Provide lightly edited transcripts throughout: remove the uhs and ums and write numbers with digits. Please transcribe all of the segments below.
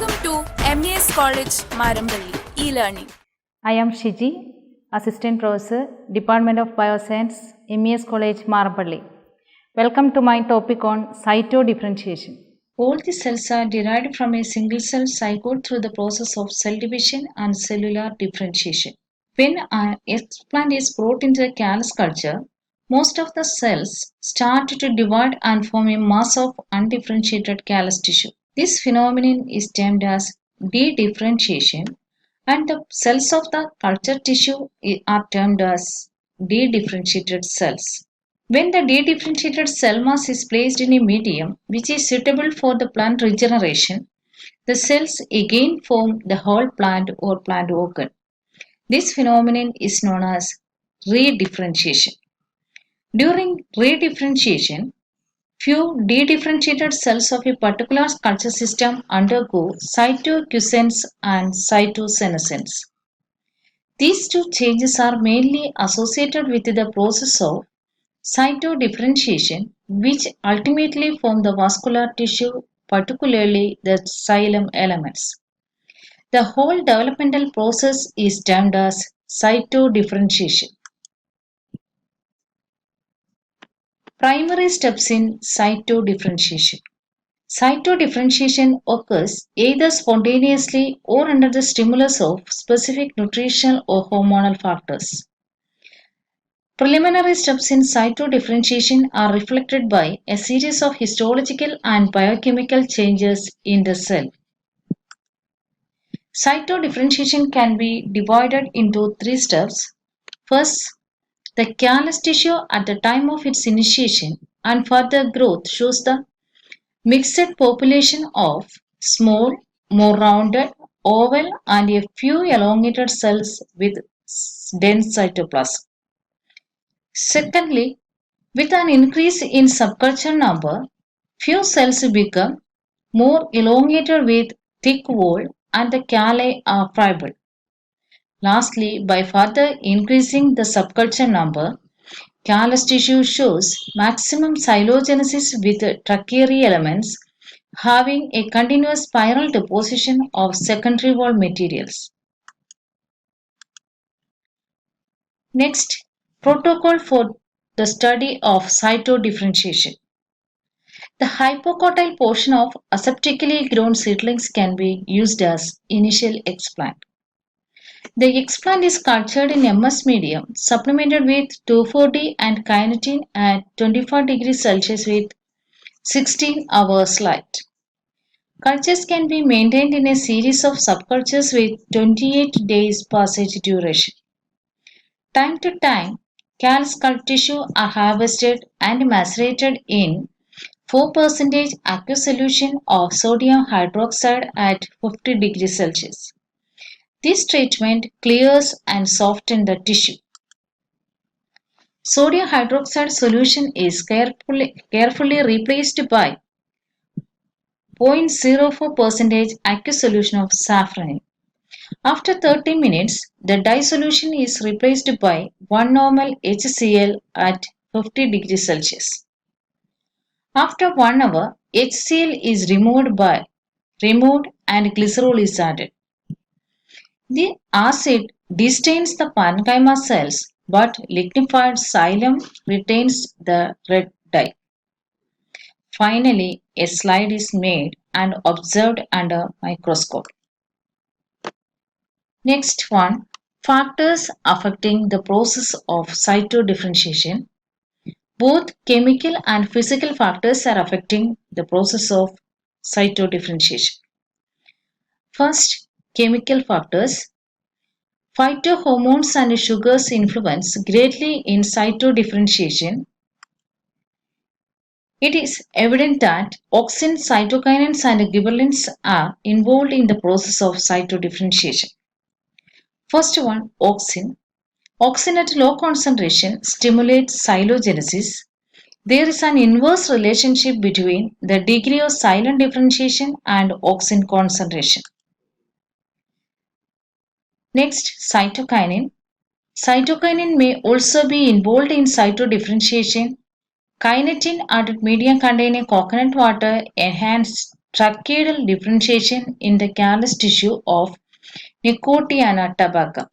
Welcome to MES College Maramballi e-learning. I am Shiji, Assistant Professor, Department of Bioscience, MES College Marappalli. Welcome to my topic on cytodifferentiation. All the cells are derived from a single cell zygote through the process of cell division and cellular differentiation. When an explant is brought into the callus culture, most of the cells start to divide and form a mass of undifferentiated callus tissue. This phenomenon is termed as dedifferentiation, and the cells of the culture tissue are termed as dedifferentiated cells. When the dedifferentiated cell mass is placed in a medium which is suitable for the plant regeneration, the cells again form the whole plant or plant organ. This phenomenon is known as redifferentiation. During redifferentiation, few dedifferentiated cells of a particular culture system undergo cytoquiescence and cytosenescence. These two changes are mainly associated with the process of cytodifferentiation, which ultimately form the vascular tissue, particularly the xylem elements. The whole developmental process is termed as cytodifferentiation. Primary steps in cytodifferentiation. Cytodifferentiation occurs either spontaneously or under the stimulus of specific nutritional or hormonal factors. Preliminary steps in cytodifferentiation are reflected by a series of histological and biochemical changes in the cell. Cytodifferentiation can be divided into three steps. First, the callus tissue at the time of its initiation and further growth shows the mixed population of small, more rounded, oval, and a few elongated cells with dense cytoplasm. Secondly, with an increase in subculture number, few cells become more elongated with thick wall and the calli are friable. Lastly, by further increasing the subculture number, callus tissue shows maximum xylogenesis with trachary elements having a continuous spiral deposition of secondary wall materials. Next, protocol for the study of cytodifferentiation. The hypocotyl portion of aseptically grown seedlings can be used as initial explant. The explant is cultured in MS medium supplemented with 2,4-D and kinetin at 24 degrees Celsius with 16 hours light. Cultures can be maintained in a series of subcultures with 28 days passage duration. Time to time, callus cult tissue are harvested and macerated in 4% aqueous solution of sodium hydroxide at 50 degrees Celsius. This treatment clears and softens the tissue. Sodium hydroxide solution is carefully replaced by 0.04% aqueous solution of safranin. After 30 minutes, the dye solution is replaced by 1 normal HCl at 50 degrees Celsius. After 1 hour, HCl is removed and glycerol is added. The acid destains the parenchyma cells, but lignified xylem retains the red dye. Finally, a slide is made and observed under microscope. Next one, factors affecting the process of cytodifferentiation. Both chemical and physical factors are affecting the process of cytodifferentiation. First, chemical factors. Phytohormones and sugars influence greatly in cytodifferentiation. It is evident that auxin, cytokinins, and gibberellins are involved in the process of cytodifferentiation. First one, auxin. Auxin at low concentration stimulates xylogenesis. There is an inverse relationship between the degree of xylem differentiation and auxin concentration. Next, cytokinin. Cytokinin may also be involved in cytodifferentiation. Kinetin added medium containing coconut water enhanced tracheal differentiation in the callus tissue of Nicotiana tabacum.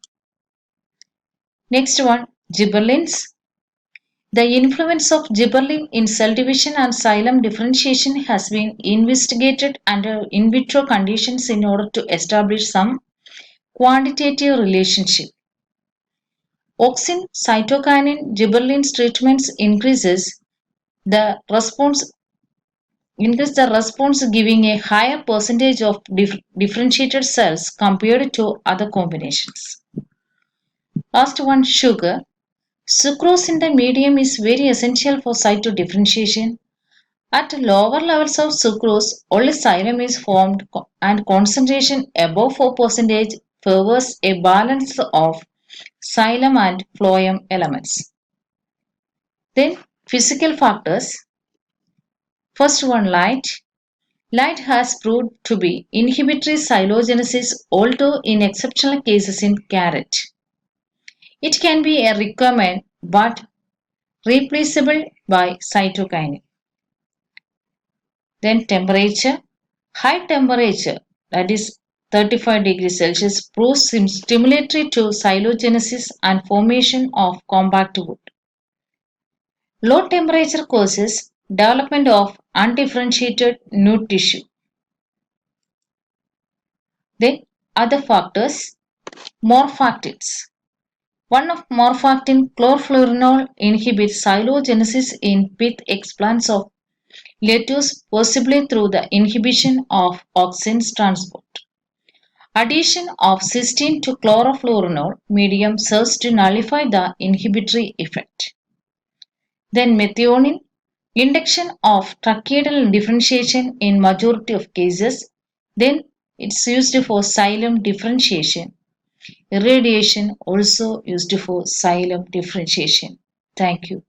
Next one, gibberellins. The influence of gibberellin in cell division and xylem differentiation has been investigated under in vitro conditions in order to establish some quantitative relationship. Auxin, cytokinin, gibberellins treatments increase the response giving a higher percentage of differentiated cells compared to other combinations. Last one, sugar. Sucrose in the medium is very essential for cytodifferentiation. At lower levels of sucrose, only xylem is formed and concentration above 4% favors a balance of xylem and phloem elements. Then physical factors. First one, light. Light has proved to be inhibitory xylogenesis, although in exceptional cases in carrot. It can be a requirement but replaceable by cytokinin. Then temperature. High temperature, that is 35 degrees Celsius, proves stimulatory to xylogenesis and formation of compact wood. Low temperature causes development of undifferentiated nude tissue. Then other factors, morphactins. One of morphactin, chlorfluorinol, inhibits xylogenesis in pith explants of lettuce, possibly through the inhibition of auxins transport. Addition of cysteine to chlorofluorinol medium serves to nullify the inhibitory effect. Then methionine, induction of tracheal differentiation in majority of cases. Then it's used for xylem differentiation. Irradiation also used for xylem differentiation. Thank you.